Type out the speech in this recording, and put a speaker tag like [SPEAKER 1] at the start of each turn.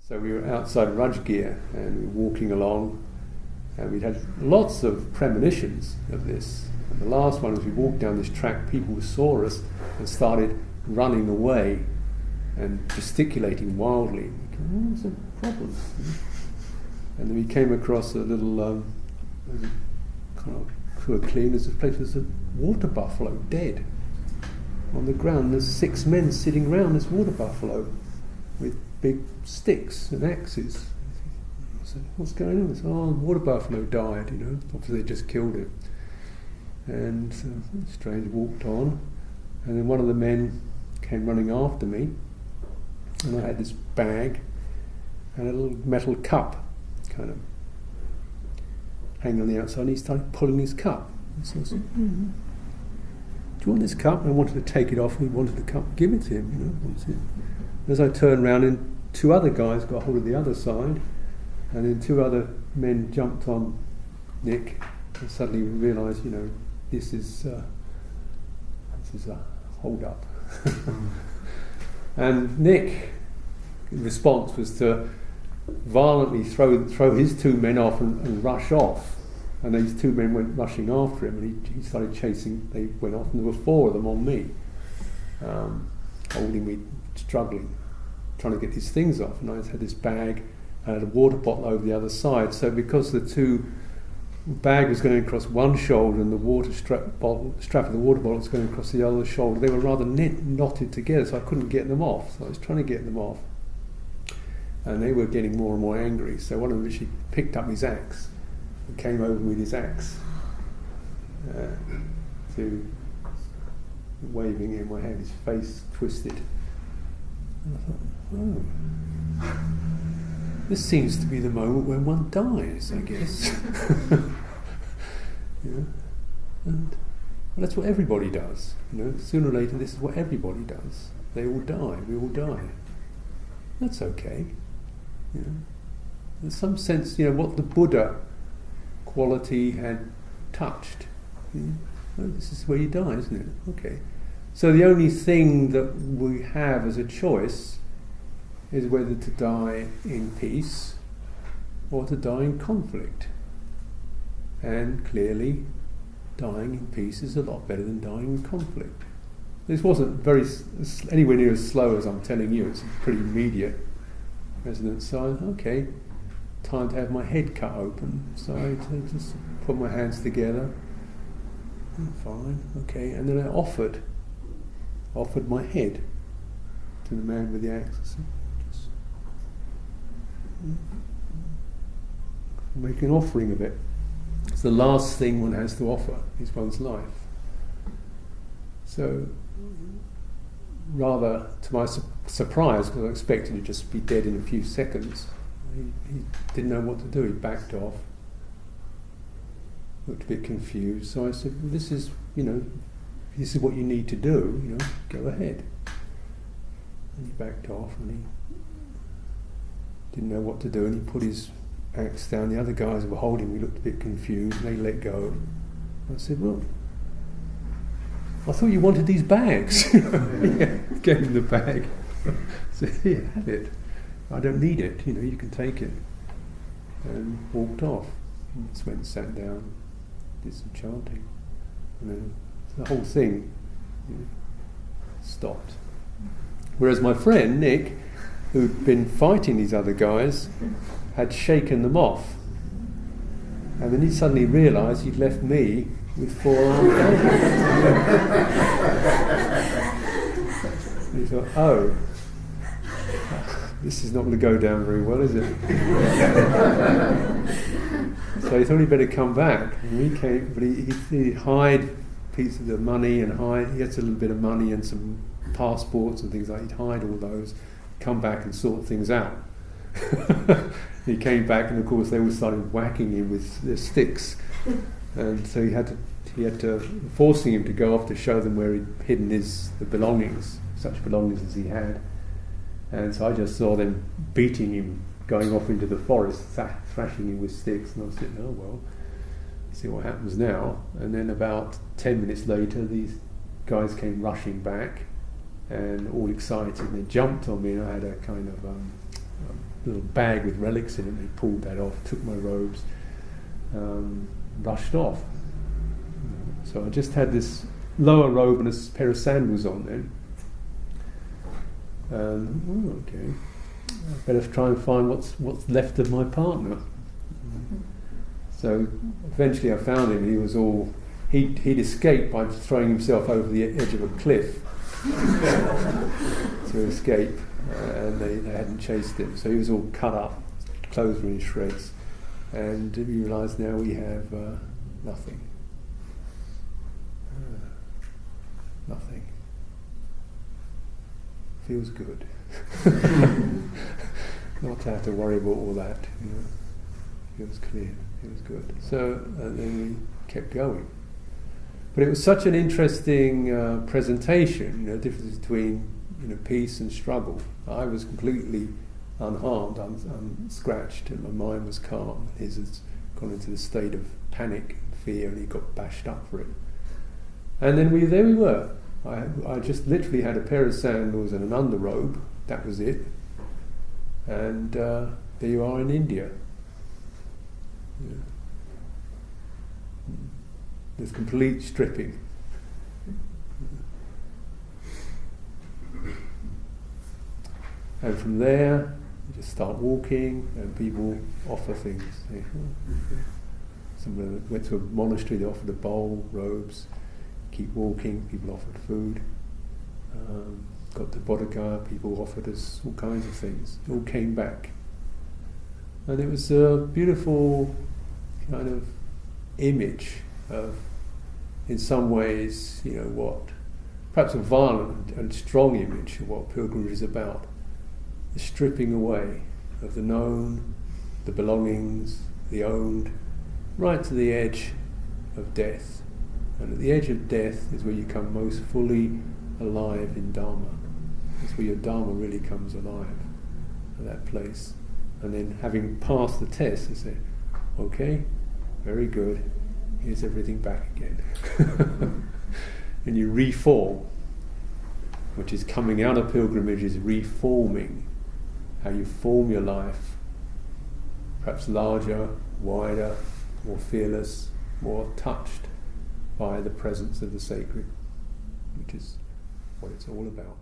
[SPEAKER 1] So we were outside Rajgir and we were walking along, and we'd had lots of premonitions of this. And the last one was we walked down this track, people saw us and started running away and gesticulating wildly. We go, oh, what's the problem? And then we came across a little kind of clean, there's a place, there's a water buffalo dead on the ground. There's 6 men sitting around this water buffalo with big sticks and axes. I said, what's going on? I said, oh, the water buffalo died, obviously they just killed it. And strange, walked on, and then one of the men came running after me, and I had this bag and a little metal cup kind of hanging on the outside, and he started pulling his cup. So I said, do you want this cup? And I wanted to take it off, and he wanted the cup, give it to him, As I turned around, and 2 other guys got hold of the other side, and then 2 other men jumped on Nick, and suddenly realised, this is a hold up. And Nick's response was to violently throw his 2 men off and rush off. And these 2 men went rushing after him, and he started chasing. They went off, and there were 4 of them on me, holding me, struggling, trying to get these things off. And I had this bag, I had a water bottle over the other side. So because the 2 bag was going across one shoulder and the water strap of the water bottle was going across the other shoulder, they were rather knotted together, so I couldn't get them off. So I was trying to get them off, and they were getting more and more angry. So one of them actually picked up his axe and came over with his axe, to waving in my hand, his face twisted. And I thought, oh, this seems to be the moment when one dies, I guess. And that's what everybody does. Sooner or later, this is what everybody does. They all die. We all die. That's okay. In some sense, what the Buddha quality had touched. This is where you die, isn't it? Okay. So the only thing that we have as a choice is whether to die in peace or to die in conflict. And clearly, dying in peace is a lot better than dying in conflict. This wasn't anywhere near as slow as I'm telling you. It's pretty immediate resonance. So, okay, time to have my head cut open. So I just put my hands together. Fine, okay. And then I offered my head to the man with the axe. Make an offering of it. It's the last thing one has to offer is one's life. So, rather to my surprise, because I expected to just be dead in a few seconds, he didn't know what to do. He backed off, looked a bit confused. So I said, "This is what you need to do. Go ahead." And he backed off, and he didn't know what to do, and he put his axe down. The other guys who were holding me looked a bit confused, and they let go. I said, "Well, I thought you wanted these bags." Yeah, gave him the bag. I said, "Here, have it. I don't need it. You can take it." And walked off. And just went and sat down, did some chanting, and then the whole thing stopped. Whereas my friend Nick, who'd been fighting these other guys, had shaken them off. And then he suddenly realised he'd left me with 4 armed guys. And he thought, oh, this is not going to go down very well, is it? So he thought he'd better come back. And he came, but he'd hide pieces of the money, and he had a little bit of money and some passports and things like that. He'd hide all those, come back and sort things out. He came back, and of course they all started whacking him with their sticks, and so he had to forcing him to go off to show them where he'd hidden the belongings, such belongings as he had. And so I just saw them beating him, going off into the forest, thrashing him with sticks, and I was thinking, oh well, see what happens now. And then about 10 minutes later, these guys came rushing back, and all excited, and they jumped on me, and I had a kind of little bag with relics in it. They pulled that off, took my robes, rushed off. So I just had this lower robe and a pair of sandals on then. Okay, I better try and find what's left of my partner. So eventually I found him. He was all he'd escaped by throwing himself over the edge of a cliff to escape, and they hadn't chased him. So he was all cut up, clothes were in shreds, and we realised now we have nothing. Nothing. Feels good. Not to have to worry about all that. Feels clear. Feels good. So then we kept going. But it was such an interesting presentation. The difference between peace and struggle. I was completely unharmed, unscratched, and my mind was calm. His has gone into the state of panic and fear, and he got bashed up for it. And then there we were. I just literally had a pair of sandals and an underrobe. That was it. And there you are in India. Yeah. There's complete stripping. And from there, you just start walking, and people offer things. Somebody went to a monastery, they offered a bowl, robes. Keep walking, people offered food. Got to Bodhgaya, people offered us all kinds of things. It all came back. And it was a beautiful kind of image of, in some ways, what, perhaps a violent and strong image of what pilgrimage is about. The stripping away of the known, the belongings, the owned, right to the edge of death. And at the edge of death is where you come most fully alive in Dhamma. That's where your Dhamma really comes alive, at that place. And then having passed the test, they say, okay, very good, here's everything back again. And you reform, which is coming out of pilgrimage, is reforming how you form your life, perhaps larger, wider, more fearless, more touched by the presence of the sacred, which is what it's all about.